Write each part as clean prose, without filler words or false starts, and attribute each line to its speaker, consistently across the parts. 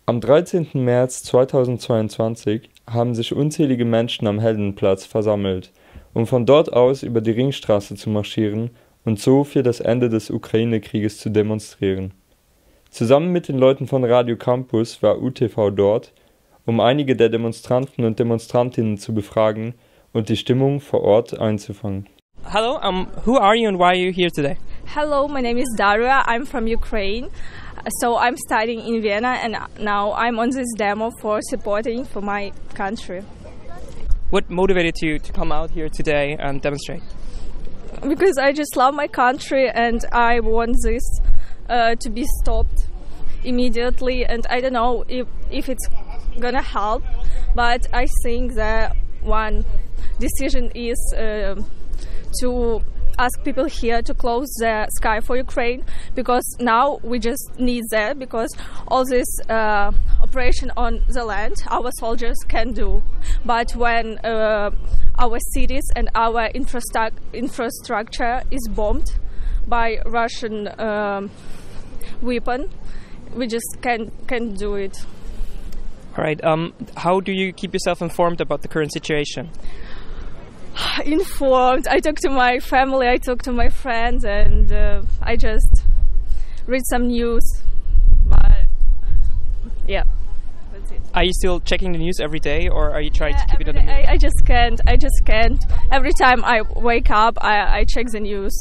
Speaker 1: Am 13. März 2022 haben sich unzählige Menschen am Heldenplatz versammelt, um von dort aus über die Ringstraße zu marschieren und so für das Ende des Ukraine-Krieges zu demonstrieren. Zusammen mit den Leuten von Radio Campus war UTV dort, um einige der Demonstranten und Demonstrantinnen zu befragen und die Stimmung vor Ort einzufangen.
Speaker 2: Hello, who are you and why are you here today?
Speaker 3: Hello, my name is Daria. I'm from Ukraine. So I'm studying in Vienna and now I'm on this demo for supporting for my country.
Speaker 2: What motivated you to come out here today and demonstrate?
Speaker 3: Because I just love my country and I want this to be stopped immediately, and I don't know if it's gonna help, but I think that one decision is to ask people here to close the sky for Ukraine, because now we just need that, because all this operation on the land our soldiers can do, but when our cities and our infrastructure is bombed by Russian weapon, we just can't do it.
Speaker 2: All right. How do you keep yourself informed about the current situation?
Speaker 3: Informed. I talk to my family, I talk to my friends, and I just read some news. But yeah, that's it.
Speaker 2: Are you still checking the news every day, or are you trying to keep it on the
Speaker 3: day,
Speaker 2: news?
Speaker 3: I just can't. Every time I wake up, I check the news.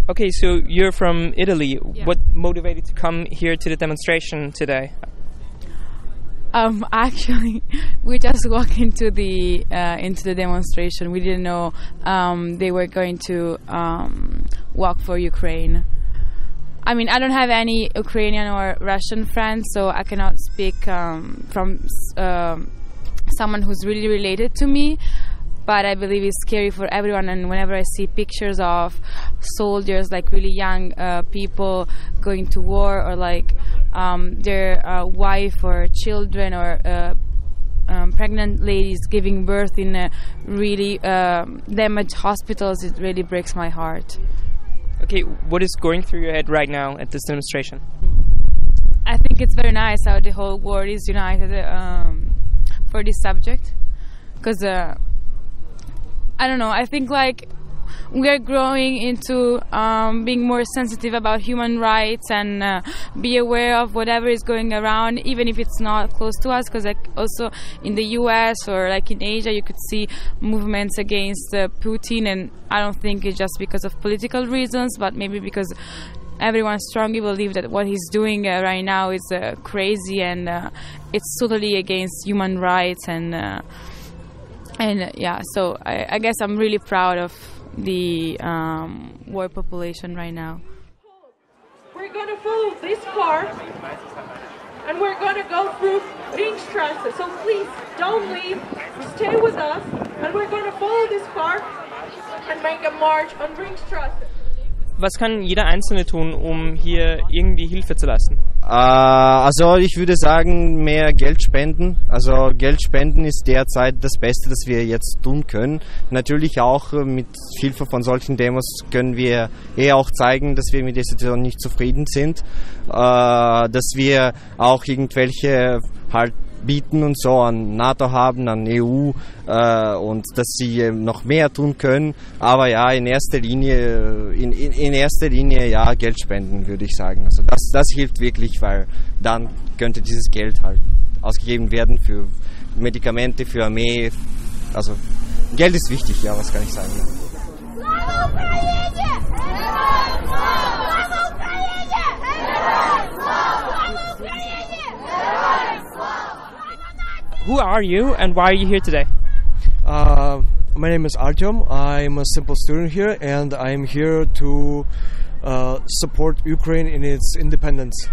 Speaker 2: Okay, so you're from Italy.
Speaker 4: Yeah.
Speaker 2: What motivated you to come here to the demonstration today?
Speaker 4: Actually, we just walked into the demonstration. We didn't know they were going to walk for Ukraine. I mean, I don't have any Ukrainian or Russian friends, so I cannot speak from someone who's really related to me. But I believe it's scary for everyone, and whenever I see pictures of soldiers, like really young people going to war, or like their wife or children or pregnant ladies giving birth in really damaged hospitals, it really breaks my heart.
Speaker 2: Okay, what is going through your head right now at this demonstration?
Speaker 4: I think it's very nice how the whole world is united for this subject, because I don't know, I think like we are growing into being more sensitive about human rights and be aware of whatever is going around, even if it's not close to us, because like also in the US or like in Asia you could see movements against Putin, and I don't think it's just because of political reasons, but maybe because everyone strongly believes that what he's doing right now is crazy, and it's totally against human rights, and yeah, so I guess I'm really proud of the world population right now.
Speaker 5: We're gonna follow this car and we're gonna go through Ringstraße, so please don't leave, stay with us, and we're gonna follow this car and make a march on Ringstraße.
Speaker 2: Was kann jeder Einzelne tun, um hier irgendwie Hilfe zu leisten?
Speaker 6: Also ich würde sagen, mehr Geld spenden. Also Geld spenden ist derzeit das Beste, das wir jetzt tun können. Natürlich auch mit Hilfe von solchen Demos können wir auch zeigen, dass wir mit der Situation nicht zufrieden sind. Dass wir auch irgendwelche halt bieten und so an NATO haben, an EU, und dass sie noch mehr tun können. Aber ja, in erster Linie ja, Geld spenden, würde ich sagen. Also das hilft wirklich, weil dann könnte dieses Geld halt ausgegeben werden für Medikamente, für Armee. Also Geld ist wichtig, ja, was kann ich sagen.
Speaker 2: Who are you and why are you here today?
Speaker 7: My name is Artyom. I'm a simple student here, and I'm here to support Ukraine in its independence.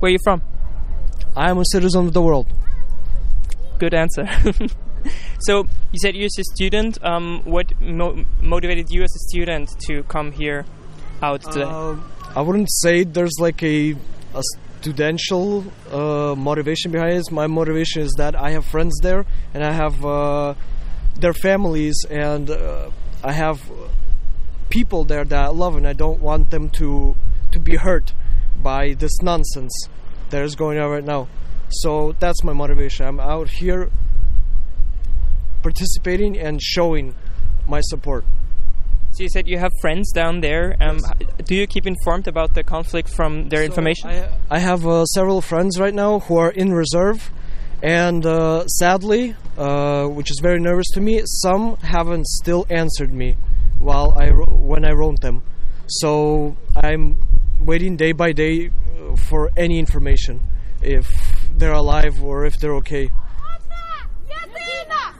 Speaker 2: Where are you from?
Speaker 7: I'm a citizen of the world.
Speaker 2: Good answer. So, you said you're a student. What motivated you as a student to come here out today?
Speaker 7: I wouldn't say there's like a studential motivation behind it. My motivation is that I have friends there, and I have their families, and I have people there that I love, and I don't want them to be hurt by this nonsense. that is going on right now. So that's my motivation. I'm out here participating and showing my support.
Speaker 2: So you said you have friends down there.
Speaker 7: Yes.
Speaker 2: Do you keep informed about the conflict from their information?
Speaker 7: I have several friends right now who are in reserve, and sadly, which is very nervous to me, some haven't still answered me when I wrote them. So I'm waiting day by day for any information, if they're alive or if they're okay.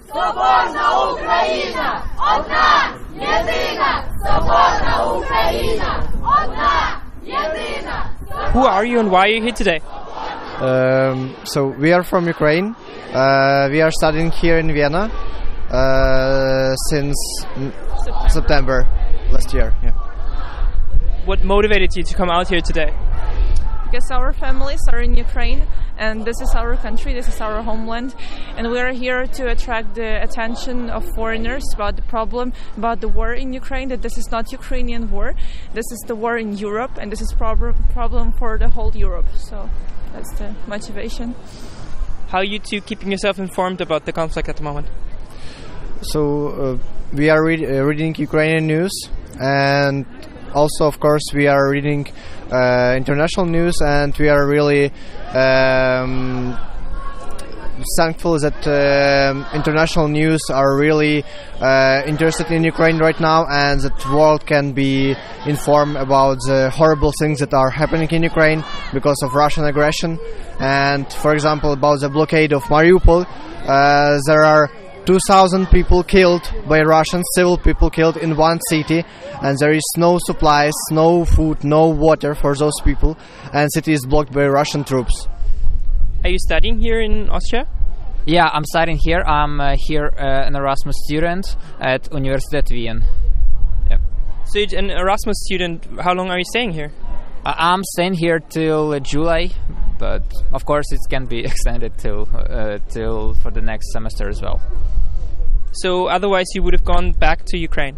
Speaker 8: Соборна Україна! Одна! Єдина! Соборна Україна! Одна! Єдина!
Speaker 2: Who are you and why are you here today?
Speaker 6: So we are from Ukraine. We are studying here in Vienna since September last year. Yeah.
Speaker 2: What motivated you to come out here today?
Speaker 3: Because our families are in Ukraine, and this is our country, this is our homeland, and we are here to attract the attention of foreigners about the problem, about the war in Ukraine, that this is not Ukrainian war, this is the war in Europe, and this is problem for the whole Europe. So that's the motivation.
Speaker 2: How are you two keeping yourself informed about the conflict at the moment?
Speaker 6: So we are reading Ukrainian news, and also, of course, we are reading international news, and we are really thankful that international news are really interested in Ukraine right now, and that the world can be informed about the horrible things that are happening in Ukraine because of Russian aggression. And, for example, about the blockade of Mariupol, there are 2,000 people killed by Russians, civil people killed in one city, and there is no supplies, no food, no water for those people, and city is blocked by Russian troops.
Speaker 2: Are you studying here in Austria?
Speaker 9: Yeah, I'm studying here. I'm here an Erasmus student at Universität Wien. Yep.
Speaker 2: So you're an Erasmus student. How long are you staying here?
Speaker 9: I'm staying here till July, but of course it can be extended till for the next semester as well.
Speaker 2: So otherwise you would have gone back to Ukraine?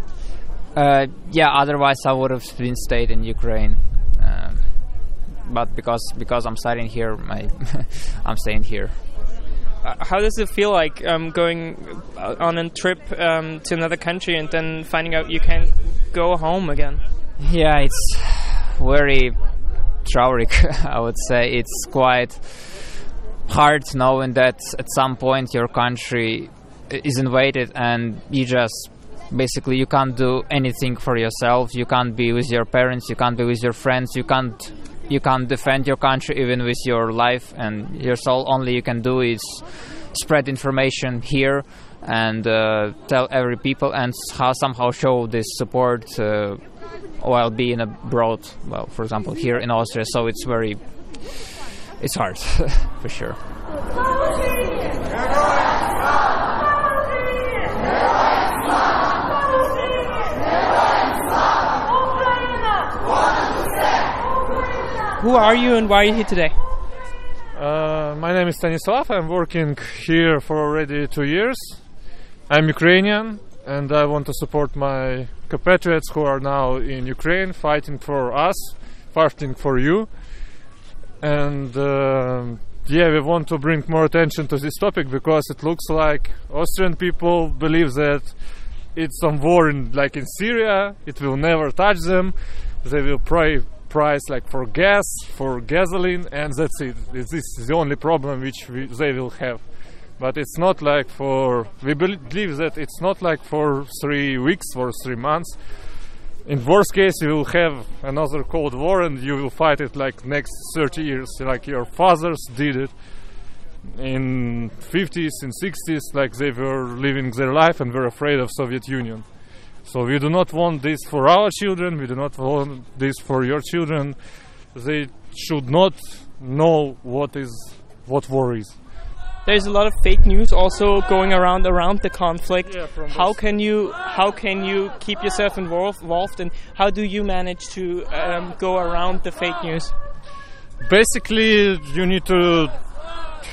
Speaker 9: Yeah, otherwise I would have been stayed in Ukraine. But because I'm studying here, I'm staying here.
Speaker 2: How does it feel like going on a trip to another country and then finding out you can't go home again?
Speaker 9: Yeah, it's very traurig, I would say. It's quite hard knowing that at some point your country is invaded and you just basically you can't do anything for yourself. You can't be with your parents, you can't be with your friends, you can't defend your country even with your life, and your soul only you can do is spread information here and tell every people and somehow show this support while being abroad, well, for example here in Austria. So it's hard for sure.
Speaker 2: Who are you and why are you here today?
Speaker 10: My name is Stanislav. I'm working here for already 2 years. I'm Ukrainian and I want to support my compatriots who are now in Ukraine fighting for us, fighting for you. And yeah, we want to bring more attention to this topic because it looks like Austrian people believe that it's some war like in Syria, it will never touch them, they will price like for gas, for gasoline, and that's it. This is the only problem which they will have. But it's not like we believe that it's not like for 3 weeks or 3 months. In worst case you will have another Cold War and you will fight it like next 30 years, like your fathers did it in 50s and 60s, like they were living their life and were afraid of Soviet Union. So we do not want this for our children, we do not want this for your children. They should not know what war is.
Speaker 2: There's a lot of fake news also going around the conflict.
Speaker 10: Yeah,
Speaker 2: how can you keep yourself involved, and how do you manage to go around the fake news?
Speaker 10: Basically, you need to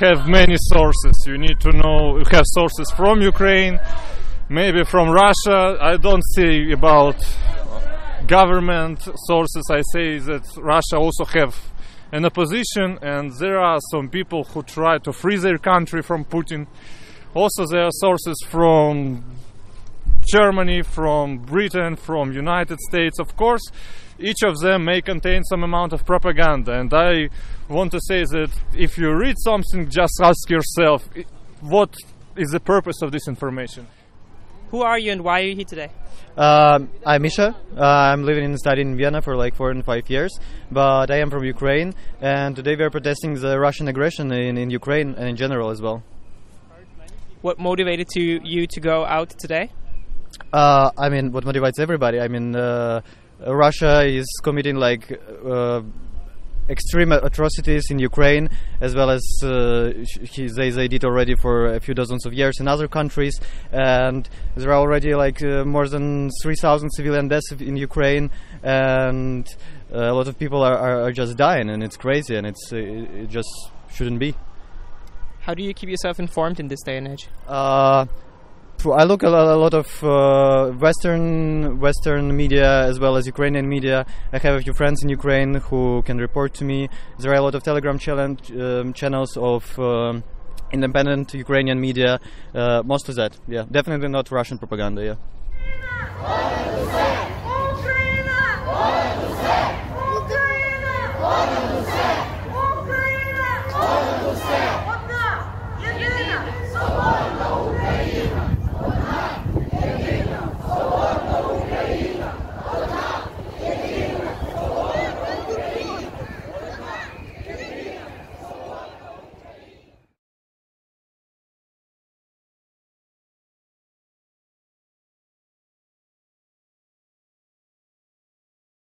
Speaker 10: have many sources. You need to know, you have sources from Ukraine, maybe from Russia. I don't say about government sources. I say that Russia also have an opposition, and there are some people who try to free their country from Putin. Also, there are sources from Germany, from Britain, from United States. Of course, each of them may contain some amount of propaganda, and I want to say that if you read something, just ask yourself, what is the purpose of this information?
Speaker 2: Who are you and why are you here today?
Speaker 11: I'm Misha. I'm living and studying in Vienna for like 4 and 5 years, but I am from Ukraine, and today we are protesting the Russian aggression in Ukraine and in general as well.
Speaker 2: What motivated you to go out today?
Speaker 11: I mean, what motivates everybody? I mean, Russia is committing like extreme atrocities in Ukraine, as well as they did already for a few dozens of years in other countries, and there are already like more than 3,000 civilian deaths in Ukraine, and a lot of people are just dying, and it's crazy, and it just shouldn't be.
Speaker 2: How do you keep yourself informed in this day and age?
Speaker 11: I look at a lot of Western media as well as Ukrainian media. I have a few friends in Ukraine who can report to me. There are a lot of Telegram channels of independent Ukrainian media. Most of that, yeah. Definitely not Russian propaganda, yeah.